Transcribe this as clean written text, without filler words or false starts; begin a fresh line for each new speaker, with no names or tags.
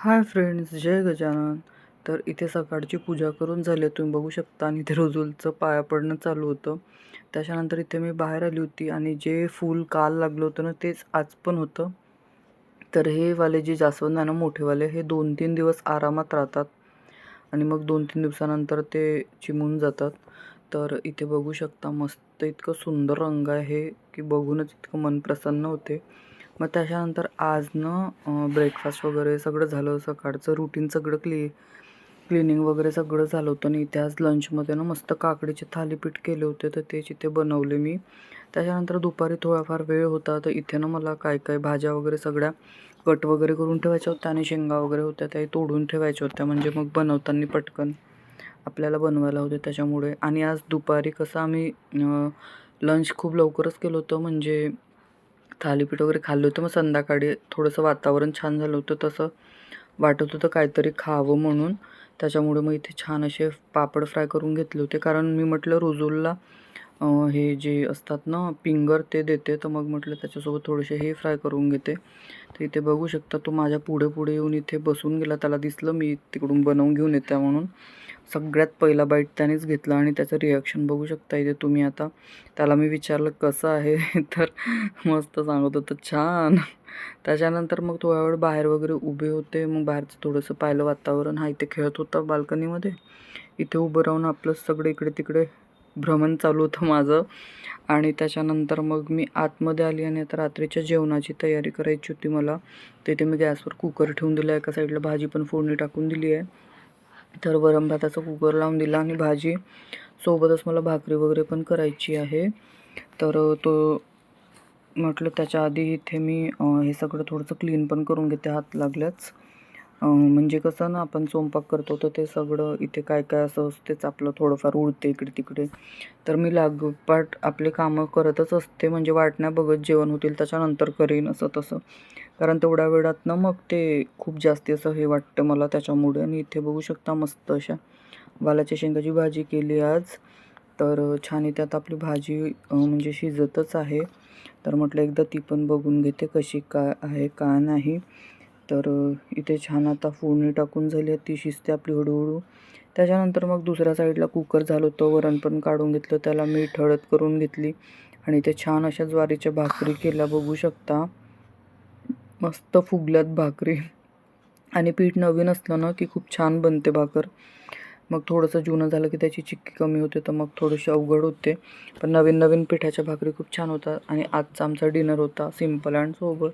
Hi friends, जय गजानन. तर इथे सकाळची पूजा करून झाली आहे, तुम्ही बघू शकता. आणि इथे रोजूलचं पाया पडणं चालू होतं. त्याच्यानंतर इथे मी बाहेर आली होती आणि जे फूल काल लागलं होतं ना, तेच आज पण होतं. तर हे वाले जे जास्वंद आहे ना, मोठेवाले, हे 2-3 दिवस आरामात राहतात आणि मग 2-3 दिवसानंतर ते चिमून जातात. तर इथे बघू शकता, मस्त इतकं सुंदर रंग आहे की बघूनच इतकं मन प्रसन्न होते. मग त्याच्यानंतर आज ना ब्रेकफास्ट वगैरे सगळं झालं, सकाळचं रुटीन सगळं क्लिनिंग वगैरे सगळं झालं होतं. आणि इथे आज लंचमध्ये ना मस्त काकडीचे थालीपीठ केले होते, तर तेच इथे बनवले मी. त्याच्यानंतर दुपारी थोडाफार वेळ होता, तर इथे ना मला काय काय भाज्या वगैरे सगळ्या कट वगैरे करून ठेवायच्या होत्या आणि शेंगा वगैरे होत्या त्याही तोडून ठेवायच्या होत्या, म्हणजे मग बनवताना पटकन आपल्याला बनवायला होते त्याच्यामुळे. आणि आज दुपारी कसं आम्ही लंच खूप लवकरच केलं होतं, म्हणजे थालीपीठ वगैरे खाल्लं होतं. मग संध्याकाळी थोडंसं वातावरण छान झालं होतं, तसं वाटत होतं काहीतरी खावं म्हणून. त्याच्यामुळे मग इथे छान असे पापड फ्राय करून घेतले होते, कारण मी म्हटलं रोजूलला हे जे असतात ना पिंगर ते देते, तर मग म्हटलं त्याच्यासोबत थोडेसे हे फ्राय करून घेते. तर इथे बघू शकता, तो माझ्या पुढे पुढे येऊन इथे बसून गेला. त्याला दिसलं मी तिकडून बनवून घेऊन येते म्हणून. सगळ्यात पहिला बाईट त्यानेच घेतला आणि त्याचं रिॲक्शन बघू शकता इथे तुम्ही आता. त्याला मी विचारलं कसं आहे तर मस्त सांगत होतं छान. त्याच्यानंतर मग थोडा वेळ बाहेर वगैरे उभे होते. मग बाहेरचं थोडंसं पाहिलं वातावरण. हा इथे खेळत होता बाल्कनीमध्ये. इथे उभं राहून आपलं सगळं इकडे तिकडे भ्रमण चालू होतं माझं. आणि त्याच्यानंतर मग मी आतमध्ये आली आणि आता रात्रीच्या जेवणाची तयारी करायची होती मला. तिथे मी गॅसवर कुकर ठेवून दिला, एका साईडला भाजी पण फोडणी टाकून दिली आहे. तर वरण भाताचा कुकर लावून दिला आणि भाजी सोबतच मला भाकरी वगैरे पण करायची आहे. तर तो म्हटलं त्याच्या आधी इथे मी हे सगळं थोडंसं क्लीन पण करून घेते हात लागल्याच. म्हणजे कसं ना, आपण स्वयंपाक करतो तर ते सगळं इथे काय काय असं असतेच आपलं थोडंफार उडते इकडे तिकडे. तर मी लागोपाठ आपले कामं करतच असते, म्हणजे वाट नाही बघत जेवण होतील त्याच्यानंतर करीन असं तसं. कारण तेवढ्या वेळात ना मग ते खूप जास्ती असं हे वाटतं मला त्याच्यामुळे. आणि इथे बघू शकता मस्त अशा वालाच्या शेंगाची भाजी केली आज. तर छान इथे आता आपली भाजी म्हणजे शिजतच आहे. तर म्हटलं एकदा ती पण बघून घेते कशी काय आहे काय नाही. तर इथे छान आता फोडणी टाकून झाली आहे, ती शिजते आपली हळूहळू. त्याच्यानंतर मग दुसऱ्या साईडला कुकर झालं होतं, वरण पण काढून घेतलं, त्याला मीठ हळद करून घेतली. आणि इथे छान अशा ज्वारीच्या भाकरी केल्या बघू शकता. मस्त फुगल्यात भाकरी. आणि पीठ नवीन असलं ना की खूप छान बनते भाकर. मग थोडंसं जुनं झालं की त्याची चिक्की कमी होते, तर मग थोडीशी अवघड होते. पण नवीन नवीन पिठाच्या भाकरी खूप छान होतात. आणि आजचा आमचा डिनर होता सिम्पल अँड सोबर.